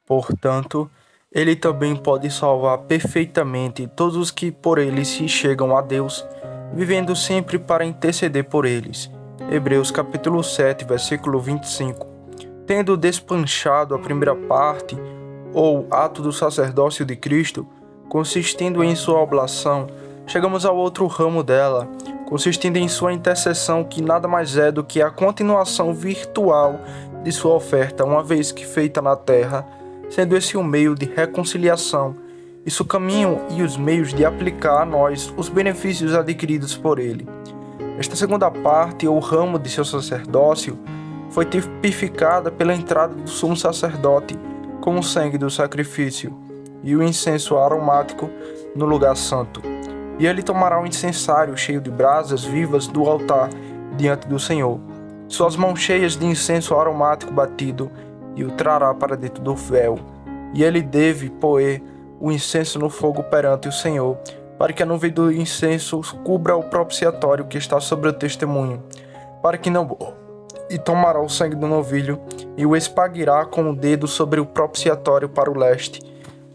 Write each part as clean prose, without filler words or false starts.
Portanto, ele também pode salvar perfeitamente todos os que por ele se chegam a Deus, vivendo sempre para interceder por eles. Hebreus capítulo 7, versículo 25. Tendo despanchado a primeira parte, ou ato do sacerdócio de Cristo, consistindo em sua oblação, chegamos ao outro ramo dela, consistindo em sua intercessão, que nada mais é do que a continuação virtual de sua oferta, uma vez que feita na terra, sendo esse o meio de reconciliação, isso o caminho e os meios de aplicar a nós os benefícios adquiridos por ele. Esta segunda parte, ou ramo de seu sacerdócio, foi tipificada pela entrada do sumo sacerdote com o sangue do sacrifício e o incenso aromático no lugar santo. E ele tomará o incensário cheio de brasas vivas do altar diante do Senhor, suas mãos cheias de incenso aromático batido, e o trará para dentro do véu. E ele deve pôr o incenso no fogo perante o Senhor, para que a nuvem do incenso cubra o propiciatório que está sobre o testemunho, para que não... E tomará o sangue do novilho e o espargirá com o dedo sobre o propiciatório para o leste.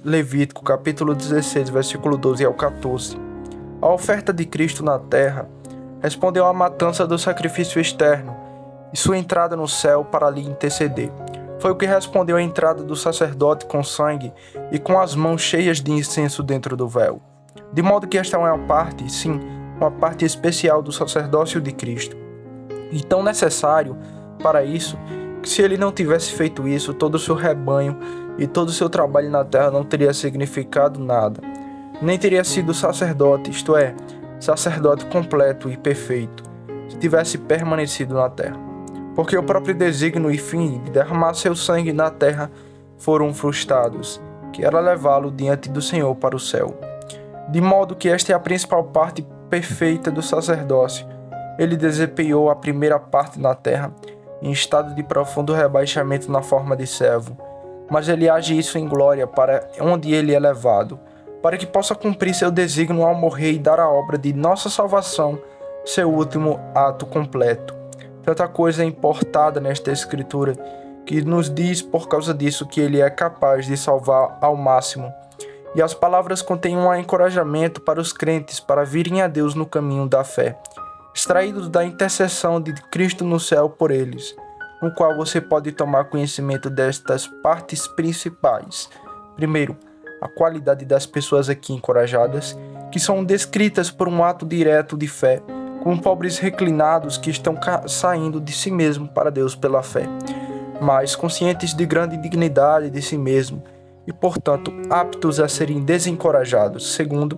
Levítico capítulo 16, versículo 12 ao 14. A oferta de Cristo na terra respondeu à matança do sacrifício externo e sua entrada no céu para lhe interceder. Foi o que respondeu à entrada do sacerdote com sangue e com as mãos cheias de incenso dentro do véu. De modo que esta é uma parte, sim, uma parte especial do sacerdócio de Cristo. E tão necessário para isso, que se ele não tivesse feito isso, todo o seu rebanho e todo o seu trabalho na terra não teria significado nada. Nem teria sido sacerdote, isto é, sacerdote completo e perfeito, se tivesse permanecido na terra. Porque o próprio desígnio e fim de derramar seu sangue na terra foram frustrados, que era levá-lo diante do Senhor para o céu. De modo que esta é a principal parte perfeita do sacerdócio. Ele desempenhou a primeira parte na terra, em estado de profundo rebaixamento na forma de servo, mas ele age isso em glória para onde ele é levado, para que possa cumprir seu desígnio ao morrer e dar à obra de nossa salvação seu último ato completo. Tanta coisa é importada nesta escritura, que nos diz por causa disso que ele é capaz de salvar ao máximo. E as palavras contêm um encorajamento para os crentes para virem a Deus no caminho da fé, extraídos da intercessão de Cristo no céu por eles, no qual você pode tomar conhecimento destas partes principais. Primeiro, a qualidade das pessoas aqui encorajadas, que são descritas por um ato direto de fé, como pobres reclinados que estão saindo de si mesmo para Deus pela fé, mas conscientes de grande dignidade de si mesmo e, portanto, aptos a serem desencorajados. Segundo,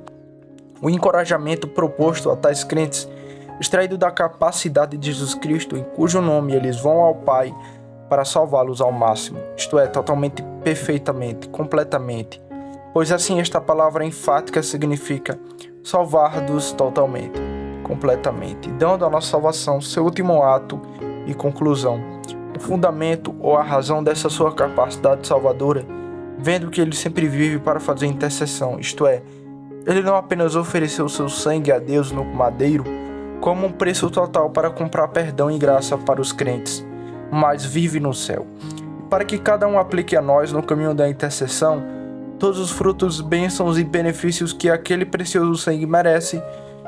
o encorajamento proposto a tais crentes, extraído da capacidade de Jesus Cristo, em cujo nome eles vão ao Pai para salvá-los ao máximo, isto é, totalmente, perfeitamente, completamente, pois assim esta palavra enfática significa salvar-nos totalmente, completamente, dando à nossa salvação seu último ato e conclusão. O fundamento ou a razão dessa sua capacidade salvadora, vendo que ele sempre vive para fazer intercessão, isto é, ele não apenas ofereceu seu sangue a Deus no madeiro, como um preço total para comprar perdão e graça para os crentes, mas vive no céu. E para que cada um aplique a nós no caminho da intercessão todos os frutos, bênçãos e benefícios que aquele precioso sangue merece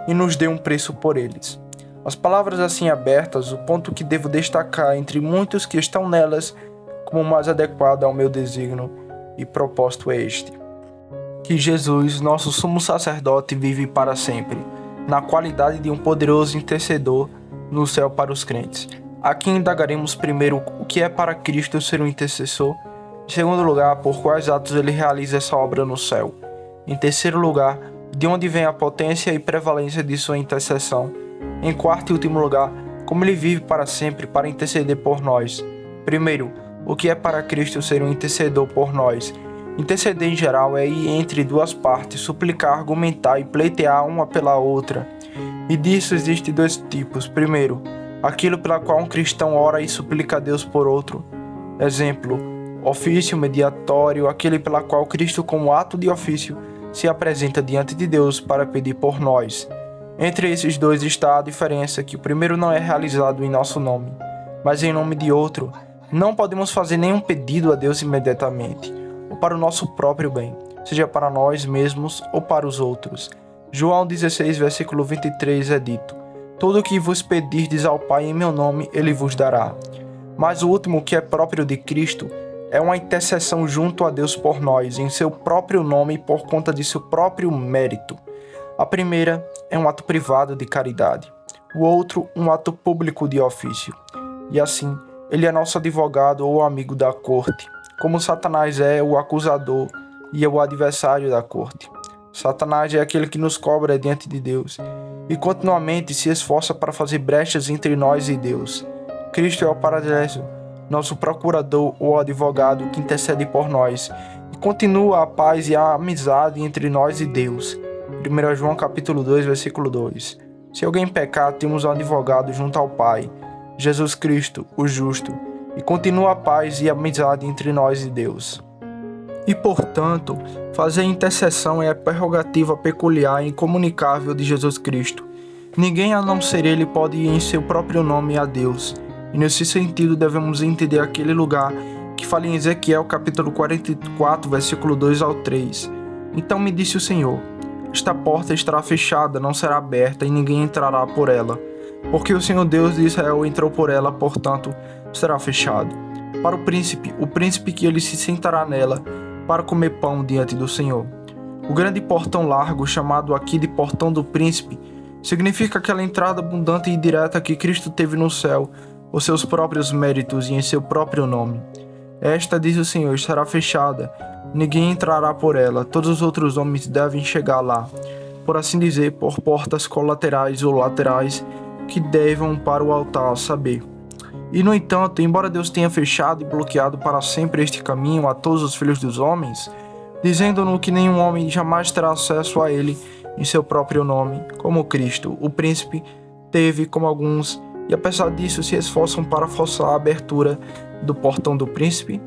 e nos dê um preço por eles. As palavras assim abertas, o ponto que devo destacar entre muitos que estão nelas como mais adequado ao meu desígnio e propósito é este: que Jesus, nosso sumo sacerdote, vive para sempre, na qualidade de um poderoso intercedor no céu para os crentes. Aqui indagaremos primeiro o que é para Cristo ser um intercessor, em segundo lugar, por quais atos ele realiza essa obra no céu, em terceiro lugar, de onde vem a potência e prevalência de sua intercessão, em quarto e último lugar, como ele vive para sempre para interceder por nós. Primeiro, o que é para Cristo ser um intercedor por nós. Interceder em geral é ir entre duas partes, suplicar, argumentar e pleitear uma pela outra. E disso existem dois tipos. Primeiro, aquilo pela qual um cristão ora e suplica a Deus por outro. Exemplo, ofício mediatório, aquele pela qual Cristo, como ato de ofício, se apresenta diante de Deus para pedir por nós. Entre esses dois está a diferença, que o primeiro não é realizado em nosso nome, mas em nome de outro. Não podemos fazer nenhum pedido a Deus imediatamente. ou para o nosso próprio bem, seja para nós mesmos ou para os outros. João 16, versículo 23 é dito: tudo o que vos pedirdes ao Pai em meu nome, ele vos dará. Mas o último, que é próprio de Cristo, é uma intercessão junto a Deus por nós, em seu próprio nome e por conta de seu próprio mérito. A primeira é um ato privado de caridade, o outro um ato público de ofício. E assim, ele é nosso advogado ou amigo da corte, como Satanás é o acusador e é o adversário da corte. Satanás é aquele que nos cobra diante de Deus e continuamente se esforça para fazer brechas entre nós e Deus. Cristo é o paradiso, nosso procurador ou advogado que intercede por nós e continua a paz e a amizade entre nós e Deus. 1 João capítulo 2, versículo 2. Se alguém pecar, temos um advogado junto ao Pai, Jesus Cristo, o justo, e continua a paz e a amizade entre nós e Deus. E, portanto, fazer intercessão é a prerrogativa peculiar e incomunicável de Jesus Cristo. Ninguém a não ser Ele pode ir em seu próprio nome a Deus. E nesse sentido devemos entender aquele lugar que fala em Ezequiel capítulo 44, versículo 2 ao 3. Então me disse o Senhor: esta porta estará fechada, não será aberta e ninguém entrará por ela. Porque o Senhor Deus de Israel entrou por ela, portanto, será fechado. Para o príncipe que ele se sentará nela, para comer pão diante do Senhor. O grande portão largo, chamado aqui de portão do príncipe, significa aquela entrada abundante e direta que Cristo teve no céu, por seus próprios méritos e em seu próprio nome. Esta, diz o Senhor, estará fechada, ninguém entrará por ela, todos os outros homens devem chegar lá, por assim dizer, por portas colaterais ou laterais que devam para o altar, a saber. E no entanto, embora Deus tenha fechado e bloqueado para sempre este caminho a todos os filhos dos homens, dizendo-nos que nenhum homem jamais terá acesso a ele em seu próprio nome, como Cristo, o príncipe, teve como alguns, e apesar disso se esforçam para forçar a abertura do portão do príncipe,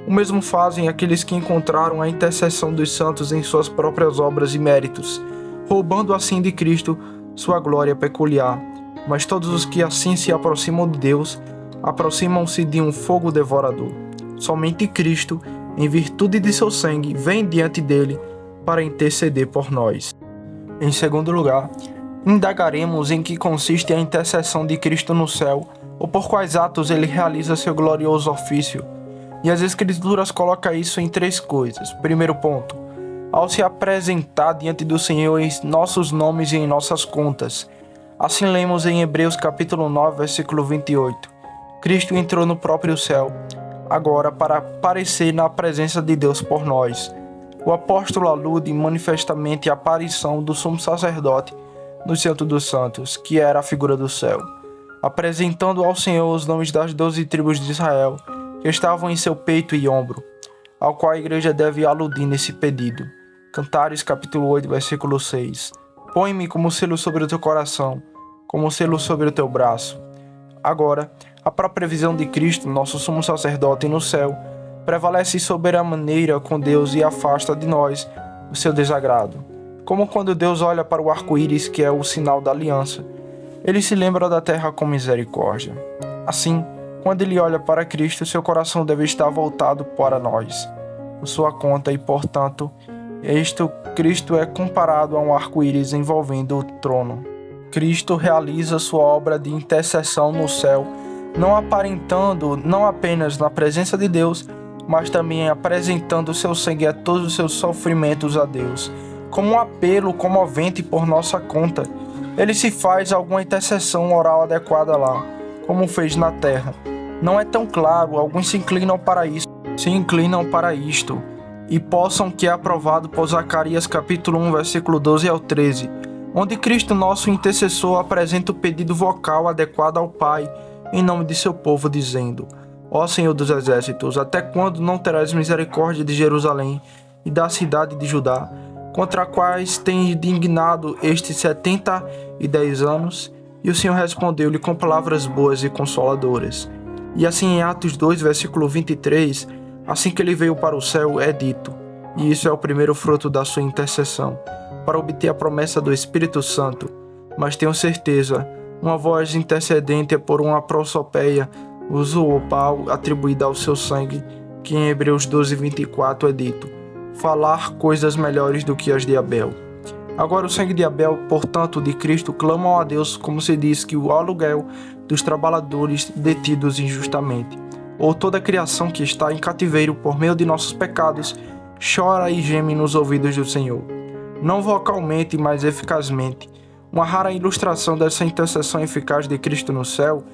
o mesmo fazem aqueles que encontraram a intercessão dos santos em suas próprias obras e méritos, roubando assim de Cristo sua glória peculiar. Mas todos os que assim se aproximam de Deus, aproximam-se de um fogo devorador. Somente Cristo, em virtude de seu sangue, vem diante dele para interceder por nós. Em segundo lugar, indagaremos em que consiste a intercessão de Cristo no céu, ou por quais atos ele realiza seu glorioso ofício. E as Escrituras colocam isso em 3 coisas. Primeiro ponto: ao se apresentar diante do Senhor em nossos nomes e em nossas contas. Assim lemos em Hebreus capítulo 9, versículo 28. Cristo entrou no próprio céu, agora para aparecer na presença de Deus por nós. O apóstolo alude manifestamente à aparição do sumo sacerdote no Santo dos Santos, que era a figura do céu, apresentando ao Senhor os nomes das 12 tribos de Israel, que estavam em seu peito e ombro, ao qual a igreja deve aludir nesse pedido. Cantares capítulo 8, versículo 6. Põe-me como selo sobre o teu coração, como selo sobre o teu braço. Agora, a própria visão de Cristo, nosso sumo sacerdote no céu, prevalece soberana com Deus e afasta de nós o seu desagrado. Como quando Deus olha para o arco-íris, que é o sinal da aliança, ele se lembra da terra com misericórdia. Assim, quando ele olha para Cristo, seu coração deve estar voltado para nós, por sua conta, e portanto, Cristo é comparado a um arco-íris envolvendo o trono. Cristo realiza sua obra de intercessão no céu, não aparentando não apenas na presença de Deus, mas também apresentando seu sangue a todos os seus sofrimentos a Deus, como um apelo comovente por nossa conta. Ele se faz alguma intercessão oral adequada lá, como fez na terra. Não é tão claro, alguns se inclinam para isto, e possam que é aprovado por Zacarias capítulo 1, versículo 12 ao 13, onde Cristo, nosso intercessor, apresenta o pedido vocal adequado ao Pai, em nome de seu povo, dizendo: Ó Senhor dos Exércitos, até quando não terás misericórdia de Jerusalém e da cidade de Judá, contra quais tens indignado estes 70 anos? E o Senhor respondeu-lhe com palavras boas e consoladoras. E assim em Atos 2, versículo 23, assim que ele veio para o céu, é dito, e isso é o primeiro fruto da sua intercessão, para obter a promessa do Espírito Santo. Mas tenho certeza, uma voz intercedente é por uma prosopeia, uso opal atribuída ao seu sangue, que em Hebreus 12:24 é dito: falar coisas melhores do que as de Abel. Agora o sangue de Abel, portanto de Cristo, clamam a Deus, como se diz que o aluguel dos trabalhadores detidos injustamente, ou toda a criação que está em cativeiro por meio de nossos pecados, chora e geme nos ouvidos do Senhor. Não vocalmente, mas eficazmente. Uma rara ilustração dessa intercessão eficaz de Cristo no céu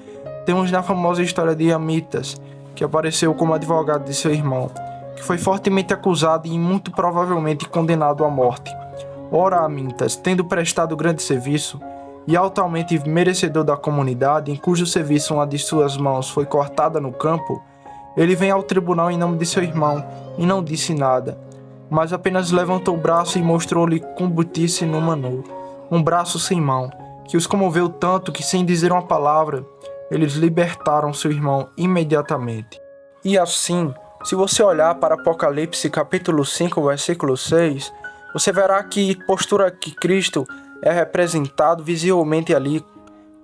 temos na famosa história de Amitas, que apareceu como advogado de seu irmão, que foi fortemente acusado e muito provavelmente condenado à morte. Ora, Amitas, tendo prestado grande serviço e altamente merecedor da comunidade, em cujo serviço uma de suas mãos foi cortada no campo, ele vem ao tribunal em nome de seu irmão e não disse nada, mas apenas levantou o braço e mostrou-lhe com butice no manu, um braço sem mão, que os comoveu tanto que, sem dizer uma palavra, eles libertaram seu irmão imediatamente. E assim, se você olhar para Apocalipse capítulo 5, versículo 6, você verá que postura que Cristo é representado visivelmente ali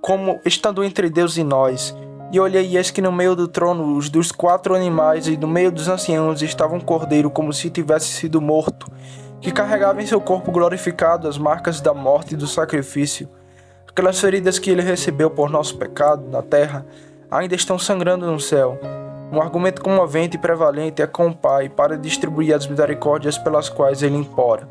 como estando entre Deus e nós. E olhei, e eis que no meio do trono os dos 4 animais e no meio dos anciãos estava um cordeiro como se tivesse sido morto, que carregava em seu corpo glorificado as marcas da morte e do sacrifício. Aquelas feridas que ele recebeu por nosso pecado na terra ainda estão sangrando no céu. Um argumento comovente e prevalente é com o Pai para distribuir as misericórdias pelas quais ele implora.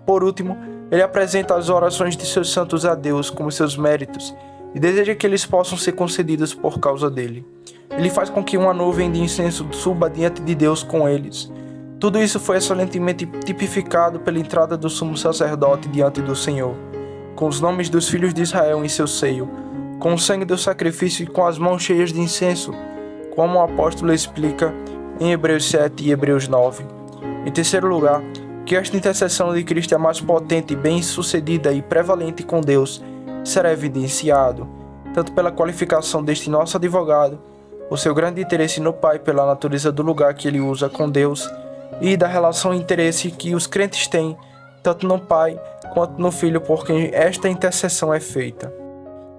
Por último, ele apresenta as orações de seus santos a Deus como seus méritos e deseja que eles possam ser concedidos por causa dele. Ele faz com que uma nuvem de incenso suba diante de Deus com eles. Tudo isso foi excelentemente tipificado pela entrada do sumo sacerdote diante do Senhor, com os nomes dos filhos de Israel em seu seio, com o sangue do sacrifício e com as mãos cheias de incenso, como o apóstolo explica em Hebreus 7 e Hebreus 9. Em terceiro lugar, que esta intercessão de Cristo é mais potente, bem-sucedida e prevalente com Deus será evidenciado, tanto pela qualificação deste nosso advogado, o seu grande interesse no Pai pela natureza do lugar que ele usa com Deus e da relação e interesse que os crentes têm, tanto no Pai quanto no Filho, por quem esta intercessão é feita.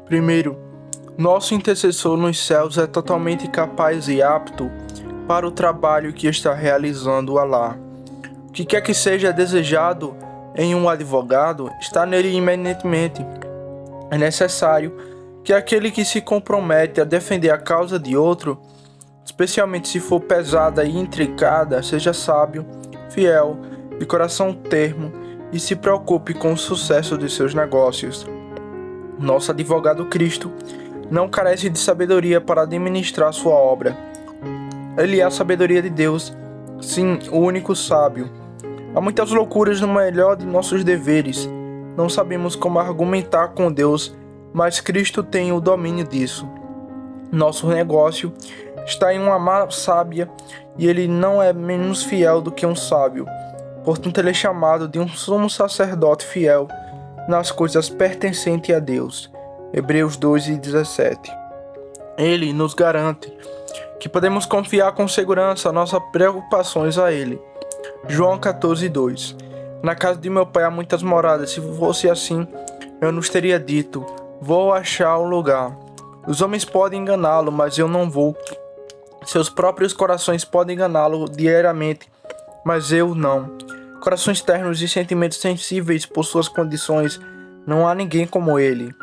Primeiro, nosso intercessor nos céus é totalmente capaz e apto para o trabalho que está realizando Alá. O que quer que seja desejado em um advogado está nele iminentemente. É necessário que aquele que se compromete a defender a causa de outro, especialmente se for pesada e intricada, seja sábio, fiel, de coração termo e se preocupe com o sucesso de seus negócios. Nosso advogado Cristo não carece de sabedoria para administrar sua obra. Ele é a sabedoria de Deus, sim, o único sábio. Há muitas loucuras no melhor de nossos deveres. Não sabemos como argumentar com Deus, mas Cristo tem o domínio disso. Nosso negócio está em uma má sábia e ele não é menos fiel do que um sábio. Portanto, ele é chamado de um sumo sacerdote fiel nas coisas pertencentes a Deus. Hebreus 2:17. Ele nos garante que podemos confiar com segurança nossas preocupações a ele. João 14:2. Na casa de meu pai há muitas moradas. Se fosse assim, eu nos teria dito: vou achar um lugar. Os homens podem enganá-lo, mas eu não vou. Seus próprios corações podem enganá-lo diariamente, mas eu não. Corações ternos e sentimentos sensíveis por suas condições, não há ninguém como ele.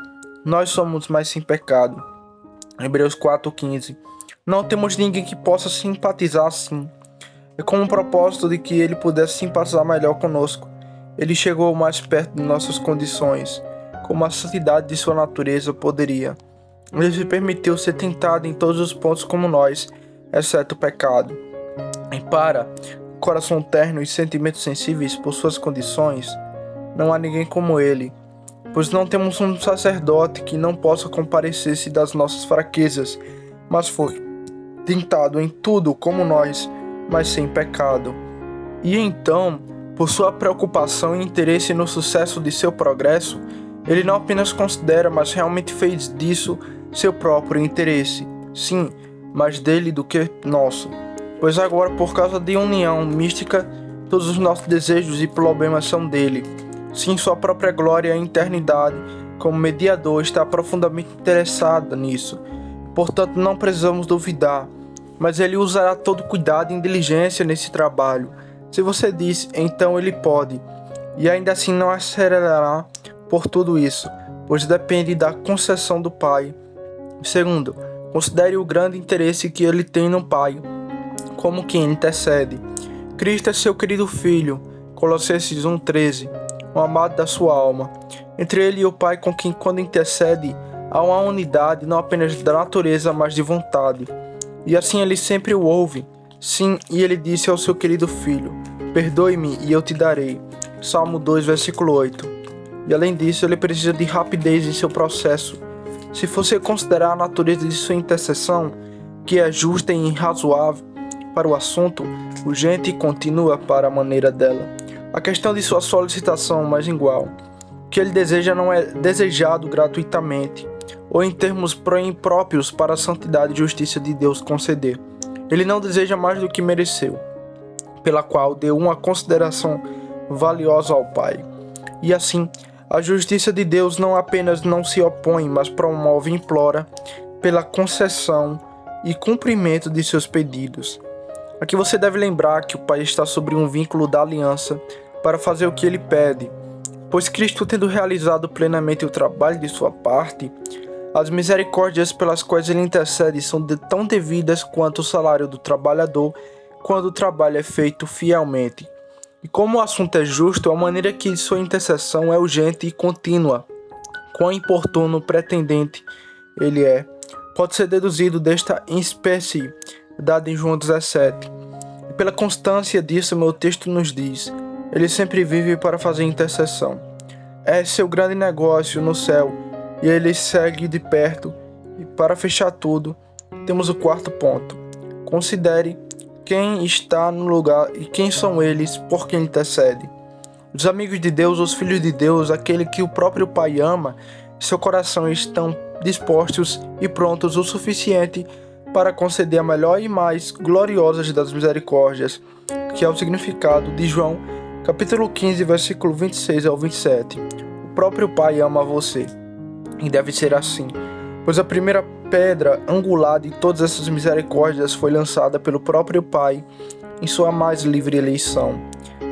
Nós somos mais sem pecado. Hebreus 4:15. Não temos ninguém que possa simpatizar assim. É com o propósito de que ele pudesse simpatizar melhor conosco. Ele chegou mais perto de nossas condições, como a santidade de sua natureza poderia. Ele se permitiu ser tentado em todos os pontos como nós, exceto o pecado. E para o coração terno e sentimentos sensíveis por suas condições, não há ninguém como ele, pois não temos um sacerdote que não possa compadecer-se das nossas fraquezas, mas foi tentado em tudo como nós, mas sem pecado. E então, por sua preocupação e interesse no sucesso de seu progresso, ele não apenas considera, mas realmente fez disso seu próprio interesse. Sim, mais dele do que nosso. Pois agora, por causa de união mística, todos os nossos desejos e problemas são dele. Sim, sua própria glória e eternidade, como mediador, está profundamente interessada nisso. Portanto, não precisamos duvidar, mas ele usará todo cuidado e diligência nesse trabalho. Se você diz, então ele pode, e ainda assim não acelerará por tudo isso, pois depende da concessão do Pai. Segundo, considere o grande interesse que ele tem no Pai, como quem intercede. Cristo é seu querido Filho, Colossenses 1,13, o amado da sua alma. Entre ele e o Pai, com quem, quando intercede, há uma unidade não apenas da natureza, mas de vontade. E assim ele sempre o ouve. Sim, e ele disse ao seu querido Filho, perdoe-me e eu te darei. Salmo 2, versículo 8. E além disso, ele precisa de rapidez em seu processo. Se você considerar a natureza de sua intercessão, que é justa e razoável para o assunto, urgente e contínua para a maneira dela. A questão de sua solicitação, mas igual. O que ele deseja não é desejado gratuitamente, ou em termos impróprios para a santidade e justiça de Deus conceder. Ele não deseja mais do que mereceu, pela qual deu uma consideração valiosa ao Pai. E assim, a justiça de Deus não apenas não se opõe, mas promove e implora pela concessão e cumprimento de seus pedidos. Aqui você deve lembrar que o Pai está sobre um vínculo da aliança para fazer o que ele pede, pois Cristo, tendo realizado plenamente o trabalho de sua parte, as misericórdias pelas quais ele intercede são tão devidas quanto o salário do trabalhador quando o trabalho é feito fielmente. E como o assunto é justo, a maneira que sua intercessão é urgente e contínua, quão importuno pretendente ele é, pode ser deduzido desta espécie dada em João 17. E pela constância disso, meu texto nos diz, ele sempre vive para fazer intercessão. É seu grande negócio no céu, e ele segue de perto. E para fechar tudo, temos o quarto ponto. Considere quem está no lugar e quem são eles por quem intercede. Os amigos de Deus, os filhos de Deus, aquele que o próprio Pai ama, seu coração estão dispostos e prontos o suficiente para conceder a melhor e mais gloriosas das misericórdias, que é o significado de João, capítulo 15, versículo 26 ao 27. O próprio Pai ama você, e deve ser assim, pois a primeira pedra angular de todas essas misericórdias foi lançada pelo próprio Pai em sua mais livre eleição.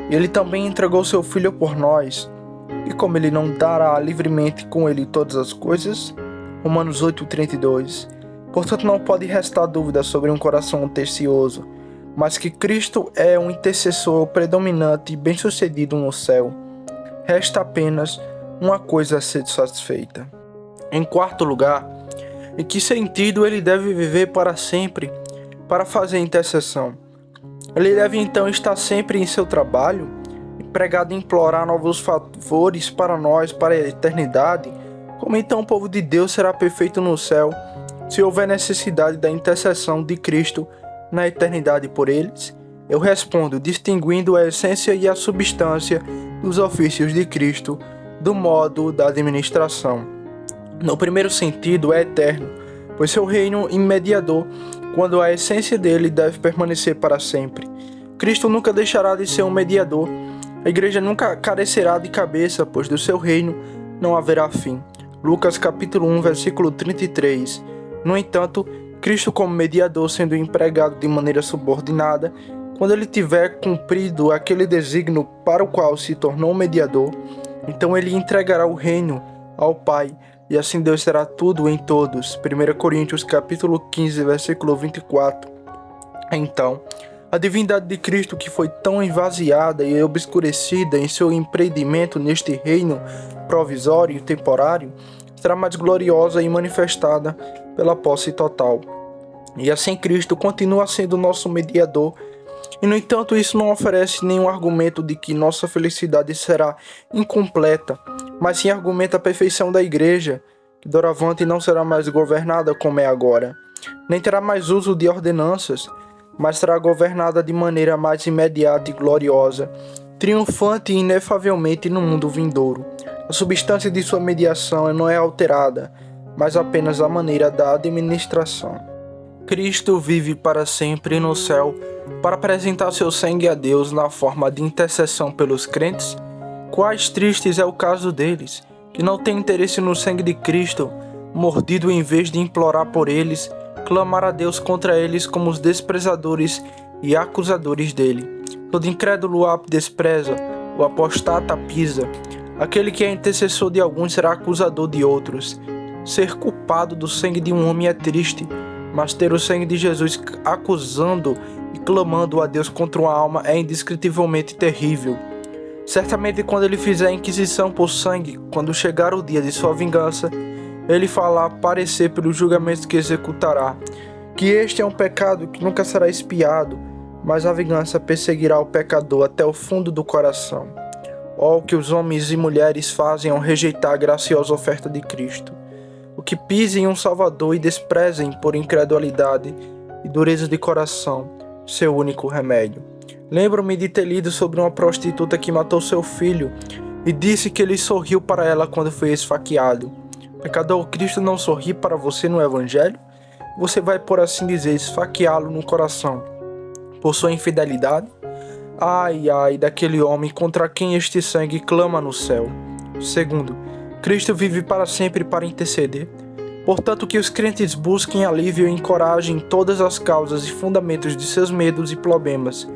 Ele também entregou seu Filho por nós, e como ele não dará livremente com ele todas as coisas? Romanos 8:32. Portanto, não pode restar dúvida sobre um coração atencioso, mas que Cristo é um intercessor predominante e bem-sucedido no céu. Resta apenas uma coisa a ser satisfeita. Em quarto lugar, em que sentido ele deve viver para sempre para fazer intercessão? Ele deve então estar sempre em seu trabalho, empregado em implorar novos favores para nós, para a eternidade? Como então o povo de Deus será perfeito no céu, se houver necessidade da intercessão de Cristo na eternidade por eles? Eu respondo, distinguindo a essência e a substância dos ofícios de Cristo do modo da administração. No primeiro sentido, é eterno, pois seu reino imediador, quando a essência dele deve permanecer para sempre. Cristo nunca deixará de ser um mediador. A igreja nunca carecerá de cabeça, pois do seu reino não haverá fim. Lucas capítulo 1, versículo 33. No entanto, Cristo como mediador, sendo empregado de maneira subordinada, quando ele tiver cumprido aquele desígnio para o qual se tornou mediador, então ele entregará o reino ao Pai, e assim Deus será tudo em todos. 1 Coríntios capítulo 15, versículo 24. Então, a divindade de Cristo, que foi tão esvaziada e obscurecida em seu empreendimento neste reino provisório e temporário, será mais gloriosa e manifestada pela posse total. E assim Cristo continua sendo nosso mediador. E no entanto, isso não oferece nenhum argumento de que nossa felicidade será incompleta, mas sim argumenta a perfeição da igreja, que doravante não será mais governada como é agora, nem terá mais uso de ordenanças, mas será governada de maneira mais imediata e gloriosa, triunfante e inefavelmente no mundo vindouro. A substância de sua mediação não é alterada, mas apenas a maneira da administração. Cristo vive para sempre no céu para apresentar seu sangue a Deus na forma de intercessão pelos crentes. Quais tristes é o caso deles, que não têm interesse no sangue de Cristo, mordido em vez de implorar por eles, clamar a Deus contra eles como os desprezadores e acusadores dele. Todo incrédulo o despreza, o apostata pisa. Aquele que é intercessor de alguns será acusador de outros. Ser culpado do sangue de um homem é triste, mas ter o sangue de Jesus acusando e clamando a Deus contra uma alma é indescritivelmente terrível. Certamente quando ele fizer a inquisição por sangue, quando chegar o dia de sua vingança, ele fará parecer pelo julgamento que executará, que este é um pecado que nunca será expiado, mas a vingança perseguirá o pecador até o fundo do coração. Ó, o que os homens e mulheres fazem ao rejeitar a graciosa oferta de Cristo. O que pisem um Salvador e desprezem por incredulidade e dureza de coração seu único remédio. Lembro-me de ter lido sobre uma prostituta que matou seu filho e disse que ele sorriu para ela quando foi esfaqueado. Pecador, Cristo não sorri para você no Evangelho? Você vai, por assim dizer, esfaqueá-lo no coração por sua infidelidade? Ai, ai, daquele homem contra quem este sangue clama no céu. Segundo, Cristo vive para sempre para interceder. Portanto, que os crentes busquem alívio e encorajem todas as causas e fundamentos de seus medos e problemas,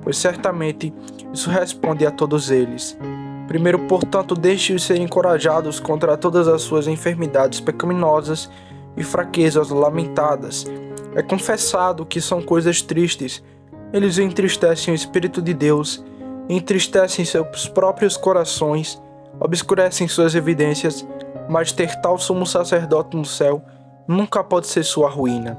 pois certamente isso responde a todos eles. Primeiro, portanto, deixe-os ser encorajados contra todas as suas enfermidades pecaminosas e fraquezas lamentadas. É confessado que são coisas tristes. Eles entristecem o Espírito de Deus, entristecem seus próprios corações, obscurecem suas evidências, mas ter tal sumo sacerdote no céu nunca pode ser sua ruína.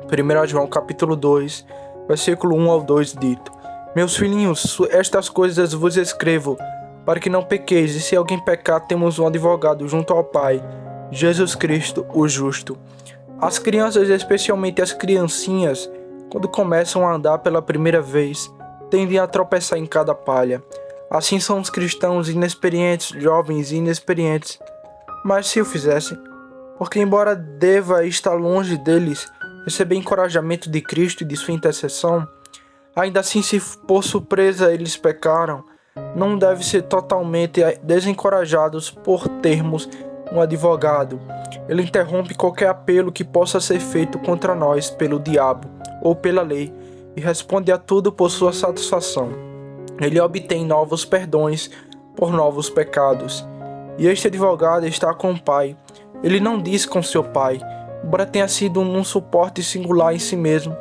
1 João capítulo 2, versículo 1 ao 2 dito: Meus filhinhos, estas coisas vos escrevo, para que não pequeis, e se alguém pecar, temos um advogado junto ao Pai, Jesus Cristo, o justo. As crianças, especialmente as criancinhas, quando começam a andar pela primeira vez, tendem a tropeçar em cada palha. Assim são os cristãos inexperientes, jovens e inexperientes. Mas se o fizessem, porque embora deva estar longe deles receber encorajamento de Cristo e de sua intercessão, ainda assim, se por surpresa eles pecaram, não devem ser totalmente desencorajados por termos um advogado. Ele interrompe qualquer apelo que possa ser feito contra nós pelo diabo ou pela lei e responde a tudo por sua satisfação. Ele obtém novos perdões por novos pecados. E este advogado está com o Pai. Ele não diz com seu Pai, embora tenha sido um suporte singular em si mesmo,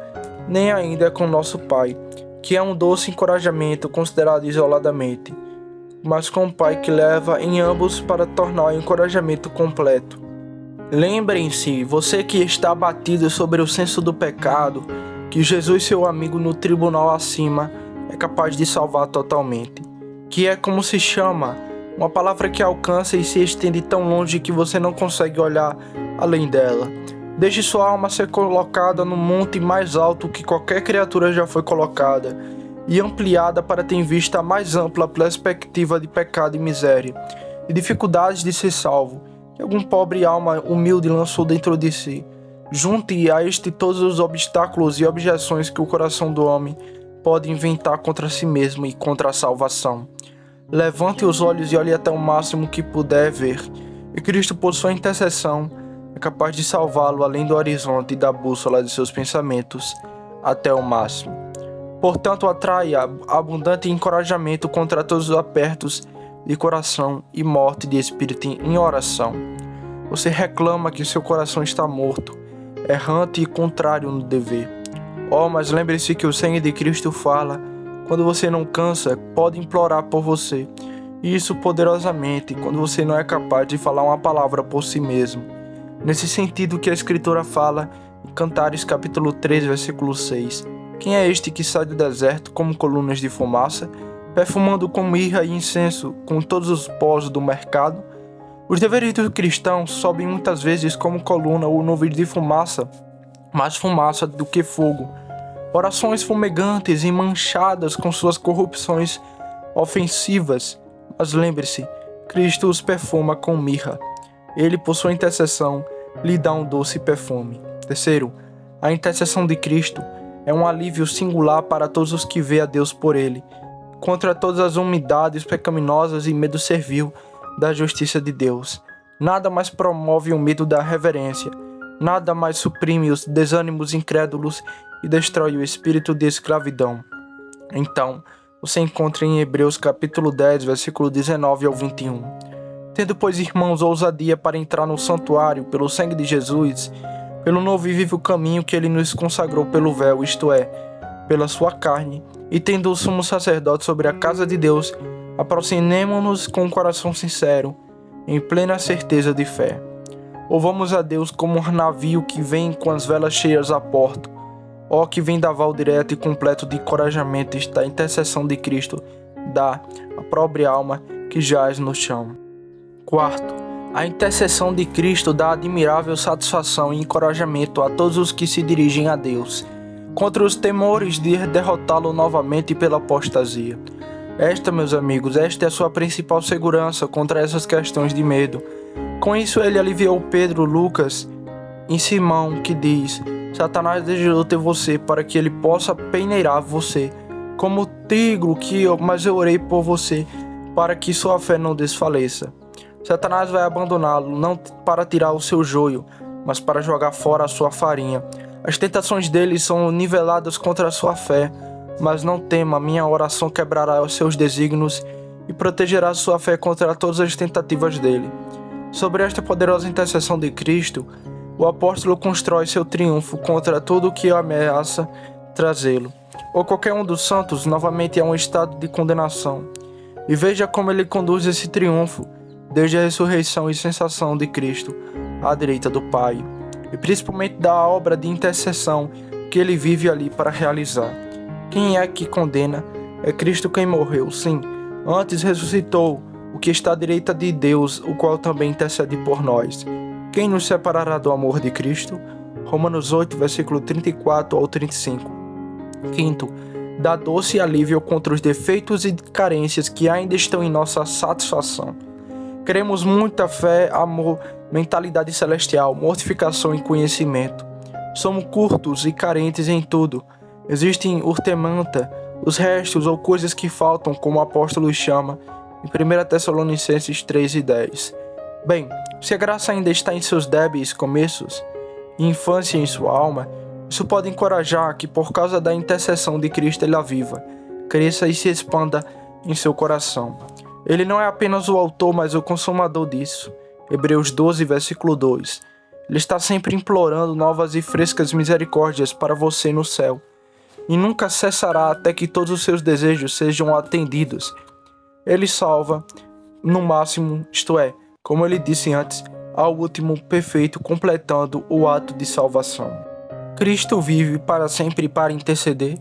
nem ainda com nosso Pai, que é um doce encorajamento considerado isoladamente, mas com o Pai que leva em ambos para tornar o encorajamento completo. Lembrem-se, você que está abatido sobre o senso do pecado, que Jesus, seu amigo no tribunal acima, é capaz de salvar totalmente. Que é como se chama, uma palavra que alcança e se estende tão longe que você não consegue olhar além dela. Deixe sua alma ser colocada no monte mais alto que qualquer criatura já foi colocada, e ampliada para ter em vista a mais ampla perspectiva de pecado e miséria, e dificuldades de ser salvo, que algum pobre alma humilde lançou dentro de si. Junte a este todos os obstáculos e objeções que o coração do homem pode inventar contra si mesmo e contra a salvação. Levante os olhos e olhe até o máximo que puder ver, e Cristo, por sua intercessão, é capaz de salvá-lo além do horizonte e da bússola de seus pensamentos, até o máximo. Portanto, atraia abundante encorajamento contra todos os apertos de coração e morte de espírito em oração. Você reclama que seu coração está morto, errante e contrário no dever. Oh, mas lembre-se que o sangue de Cristo fala. Quando você não cansa, pode implorar por você, e isso poderosamente, quando você não é capaz de falar uma palavra por si mesmo. Nesse sentido que a Escritura fala em Cantares capítulo 3, versículo 6. Quem é este que sai do deserto como colunas de fumaça, perfumando com mirra e incenso com todos os pós do mercado? Os deveres do cristão sobem muitas vezes como coluna ou nuvem de fumaça, mais fumaça do que fogo. Orações fumegantes e manchadas com suas corrupções ofensivas. Mas lembre-se, Cristo os perfuma com mirra. Ele, por sua intercessão, lhe dá um doce perfume. Terceiro, a intercessão de Cristo é um alívio singular para todos os que vê a Deus por ele, contra todas as umidades pecaminosas e medo servil da justiça de Deus. Nada mais promove o medo da reverência, Nada mais suprime os desânimos incrédulos e destrói o espírito de escravidão. Então, você encontra em Hebreus capítulo 10, versículo 19 ao 21. Tendo, pois, irmãos, ousadia para entrar no santuário pelo sangue de Jesus, pelo novo e vivo caminho que ele nos consagrou pelo véu, isto é, pela sua carne, e tendo o sumo sacerdote sobre a casa de Deus, aproximemo-nos com um coração sincero, em plena certeza de fé. Louvamos a Deus como um navio que vem com as velas cheias a porto, ó que vendaval direto e completo de encorajamento está a intercessão de Cristo, dá a pobre alma que jaz no chão. Quarto, a intercessão de Cristo dá admirável satisfação e encorajamento a todos os que se dirigem a Deus, contra os temores de derrotá-lo novamente pela apostasia. Esta, meus amigos, esta é a sua principal segurança contra essas questões de medo. Com isso ele aliviou Pedro, Lucas e Simão, que diz: Satanás desejou ter você para que ele possa peneirar você, como trigo mas eu orei por você, para que sua fé não desfaleça. Satanás vai abandoná-lo, não para tirar o seu joio, mas para jogar fora a sua farinha. As tentações dele são niveladas contra a sua fé, mas não tema, minha oração quebrará os seus desígnios e protegerá sua fé contra todas as tentativas dele. Sobre esta poderosa intercessão de Cristo, o apóstolo constrói seu triunfo contra tudo o que ameaça trazê-lo, ou qualquer um dos santos, novamente a um estado de condenação. E veja como ele conduz esse triunfo, desde a ressurreição e sensação de Cristo, à direita do Pai, e principalmente da obra de intercessão que ele vive ali para realizar. Quem é que condena? É Cristo quem morreu, sim, antes ressuscitou, o que está à direita de Deus, o qual também intercede por nós. Quem nos separará do amor de Cristo? Romanos 8, versículo 34 ao 35. Quinto, dá doce alívio contra os defeitos e carências que ainda estão em nossa satisfação. Queremos muita fé, amor, mentalidade celestial, mortificação e conhecimento. Somos curtos e carentes em tudo. Existem urtemanta, os restos ou coisas que faltam, como o apóstolo chama, em 1 Tessalonicenses 3 e 10. Bem, se a graça ainda está em seus débeis começos e infância em sua alma, isso pode encorajar que, por causa da intercessão de Cristo, ele a viva, cresça e se expanda em seu coração. Ele não é apenas o autor, mas o consumador disso. Hebreus 12, versículo 2. Ele está sempre implorando novas e frescas misericórdias para você no céu, e nunca cessará até que todos os seus desejos sejam atendidos. Ele salva, no máximo, isto é, como ele disse antes, ao último perfeito, completando o ato de salvação. Cristo vive para sempre para interceder.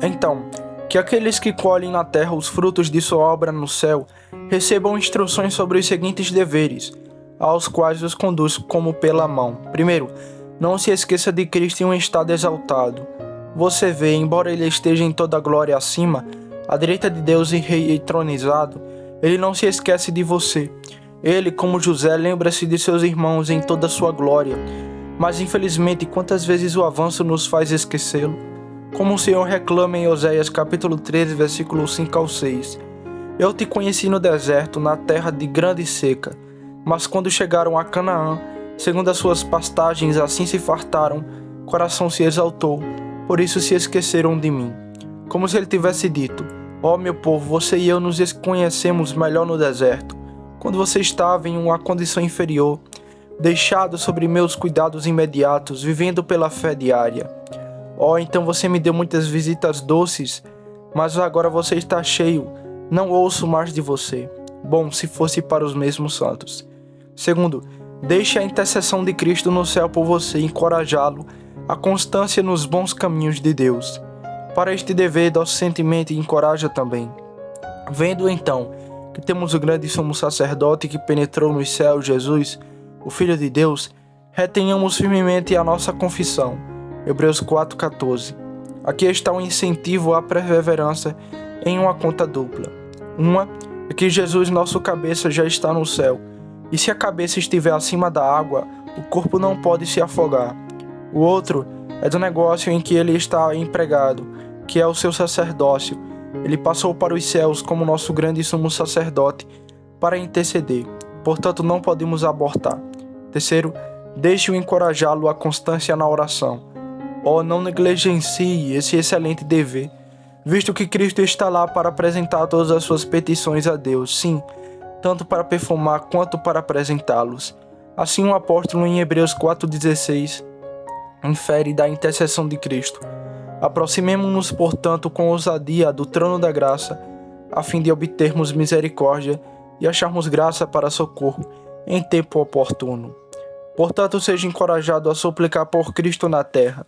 Então, que aqueles que colhem na terra os frutos de sua obra no céu recebam instruções sobre os seguintes deveres, aos quais os conduz como pela mão. Primeiro, não se esqueça de Cristo em um estado exaltado. Você vê, embora ele esteja em toda a glória acima, à direita de Deus e rei entronizado, ele não se esquece de você. Ele, como José, lembra-se de seus irmãos em toda a sua glória. Mas, infelizmente, quantas vezes o avanço nos faz esquecê-lo? Como o Senhor reclama em Oséias capítulo 13, versículo 5 ao 6. Eu te conheci no deserto, na terra de grande seca. Mas quando chegaram a Canaã, segundo as suas pastagens, assim se fartaram, o coração se exaltou, por isso se esqueceram de mim. Como se ele tivesse dito: ó meu povo, você e eu nos conhecemos melhor no deserto, quando você estava em uma condição inferior, deixado sobre meus cuidados imediatos, vivendo pela fé diária. Ó, então você me deu muitas visitas doces, mas agora você está cheio, não ouço mais de você. Bom, se fosse para os mesmos santos. Segundo, deixe a intercessão de Cristo no céu por você encorajá-lo a constância nos bons caminhos de Deus. Para este dever, docemente encoraja também. Vendo então que temos o grande sumo sacerdote que penetrou nos céus, Jesus, o Filho de Deus, retenhamos firmemente a nossa confissão. Hebreus 4,14. Aqui está um incentivo à perseverança em uma conta dupla. Uma é que Jesus, nosso cabeça, já está no céu, e se a cabeça estiver acima da água, o corpo não pode se afogar. O outro é do negócio em que ele está empregado, que é o seu sacerdócio. Ele passou para os céus como nosso grande sumo sacerdote para interceder, portanto não podemos abortar. Terceiro, Deixe-o encorajá-lo à constância na oração. Não negligencie esse excelente dever, visto que Cristo está lá para apresentar todas as suas petições a Deus, sim, tanto para perfumar quanto para apresentá-los. Assim o apóstolo em Hebreus 4,16 infere da intercessão de Cristo. Aproximemo-nos, portanto, com ousadia do trono da graça, a fim de obtermos misericórdia e acharmos graça para socorro em tempo oportuno. Portanto, seja encorajado a suplicar por Cristo na terra,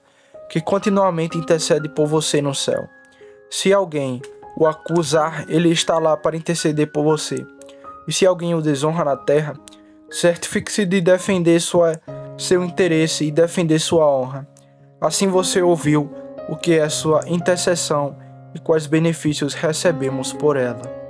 que continuamente intercede por você no céu. Se alguém o acusar, ele está lá para interceder por você. E se alguém o desonra na terra, certifique-se de defender seu interesse e defender sua honra. Assim você ouviu o que é sua intercessão e quais benefícios recebemos por ela.